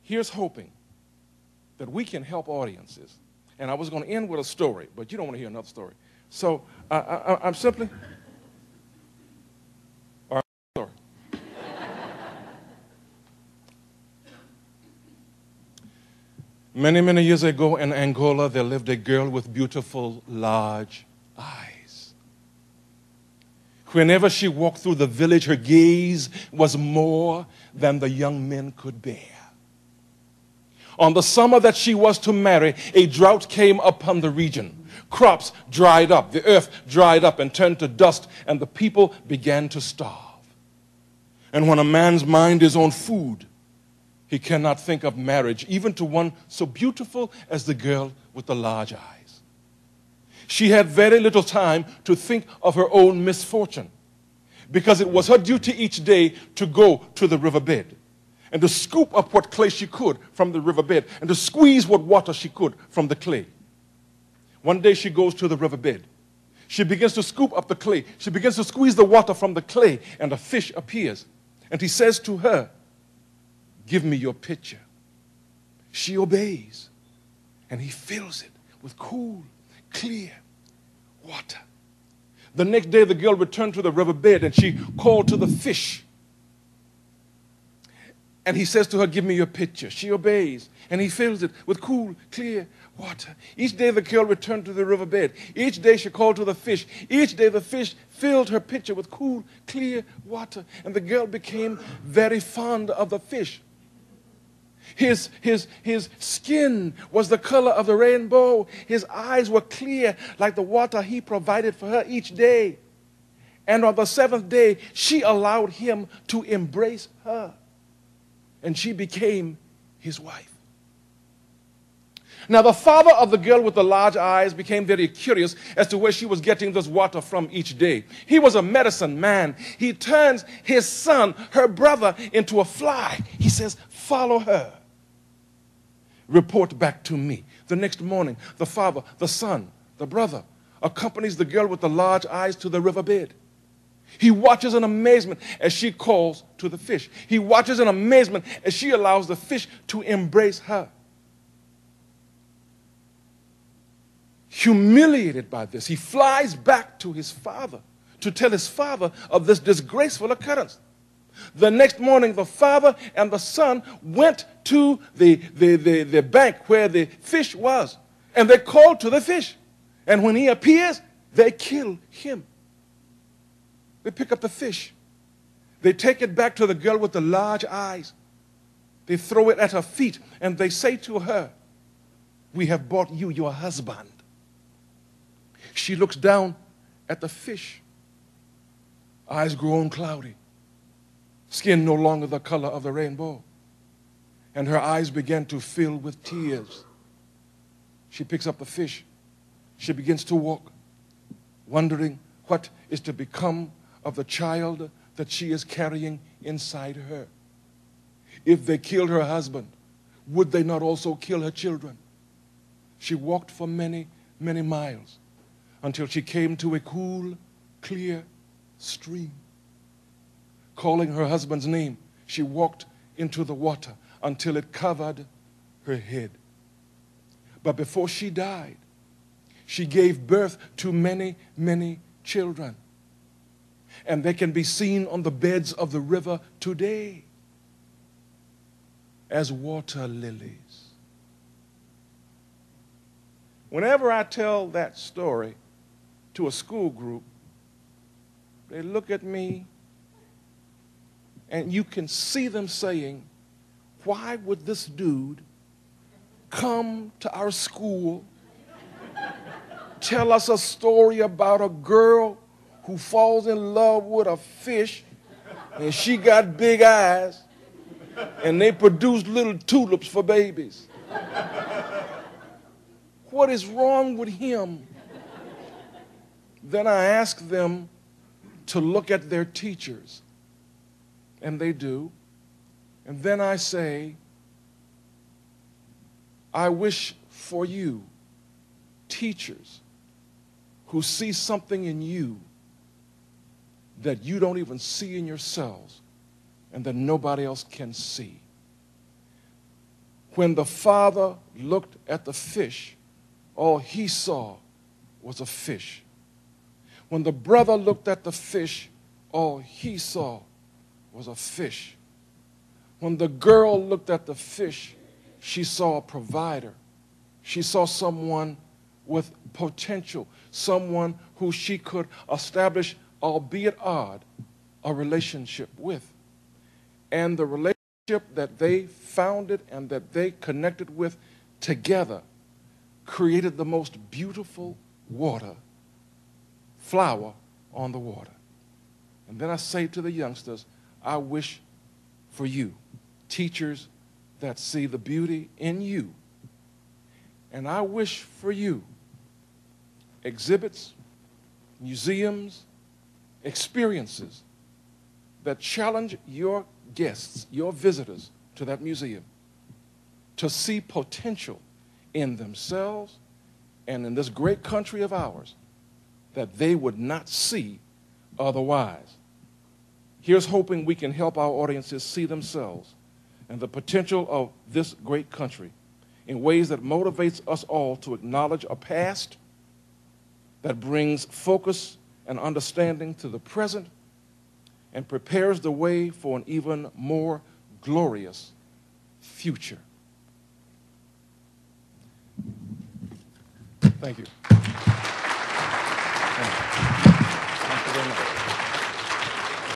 here's hoping that we can help audiences. And I was going to end with a story, but you don't want to hear another story. So I'm simply... All right, sorry. Many, many years ago in Angola, there lived a girl with beautiful, large eyes. Whenever she walked through the village, her gaze was more than the young men could bear. On the summer that she was to marry, a drought came upon the region. Crops dried up, the earth dried up and turned to dust, and the people began to starve. And when a man's mind is on food, he cannot think of marriage, even to one so beautiful as the girl with the large eyes. She had very little time to think of her own misfortune, because it was her duty each day to go to the riverbed and to scoop up what clay she could from the riverbed and to squeeze what water she could from the clay. One day she goes to the riverbed. She begins to scoop up the clay. She begins to squeeze the water from the clay, and a fish appears. And he says to her, "Give me your pitcher." She obeys, and he fills it with cool, clear water. The next day, the girl returned to the riverbed, and she called to the fish. And he says to her, "Give me your pitcher." She obeys, and he fills it with cool, clear water. Each day the girl returned to the riverbed. Each day she called to the fish. Each day the fish filled her pitcher with cool, clear water. And the girl became very fond of the fish. His skin was the color of the rainbow. His eyes were clear like the water he provided for her each day. And on the seventh day, she allowed him to embrace her. And she became his wife. Now, the father of the girl with the large eyes became very curious as to where she was getting this water from each day. He was a medicine man. He turns his son, her brother, into a fly. He says, "Follow her. Report back to me." The next morning, the father, the son, the brother accompanies the girl with the large eyes to the riverbed. He watches in amazement as she calls to the fish. He watches in amazement as she allows the fish to embrace her. Humiliated by this, he flies back to his father to tell his father of this disgraceful occurrence. The next morning, the father and the son went to the bank where the fish was, and they called to the fish. And when he appears, they kill him. They pick up the fish. They take it back to the girl with the large eyes. They throw it at her feet, and they say to her, "We have bought you your husband." She looks down at the fish. Eyes grown cloudy. Skin no longer the color of the rainbow. And her eyes began to fill with tears. She picks up the fish. She begins to walk, wondering what is to become of the child that she is carrying inside her. If they killed her husband, would they not also kill her children? She walked for many, many miles until she came to a cool, clear stream. Calling her husband's name, she walked into the water until it covered her head. But before she died, she gave birth to many, many children. And they can be seen on the beds of the river today as water lilies. Whenever I tell that story to a school group, they look at me and you can see them saying, "Why would this dude come to our school, tell us a story about a girl who falls in love with a fish, and she got big eyes, and they produce little tulips for babies? What is wrong with him?" Then I ask them to look at their teachers, and they do. And then I say, "I wish for you, teachers, who see something in you that you don't even see in yourselves and that nobody else can see, When the father looked at the fish, all he saw was a fish. When the brother looked at the fish, all he saw was a fish. When the girl looked at the fish, she saw a provider. She saw someone with potential, someone who she could establish, albeit odd, a relationship with. And the relationship that they founded and that they connected with together created the most beautiful flower on the water. And then I say to the youngsters, I wish for you, teachers that see the beauty in you. And I wish for you, exhibits, museums, experiences that challenge your guests, your visitors to that museum, to see potential in themselves and in this great country of ours that they would not see otherwise. Here's hoping we can help our audiences see themselves and the potential of this great country in ways that motivates us all to acknowledge a past that brings focus and understanding to the present and prepares the way for an even more glorious future. Thank you. Thank you very much.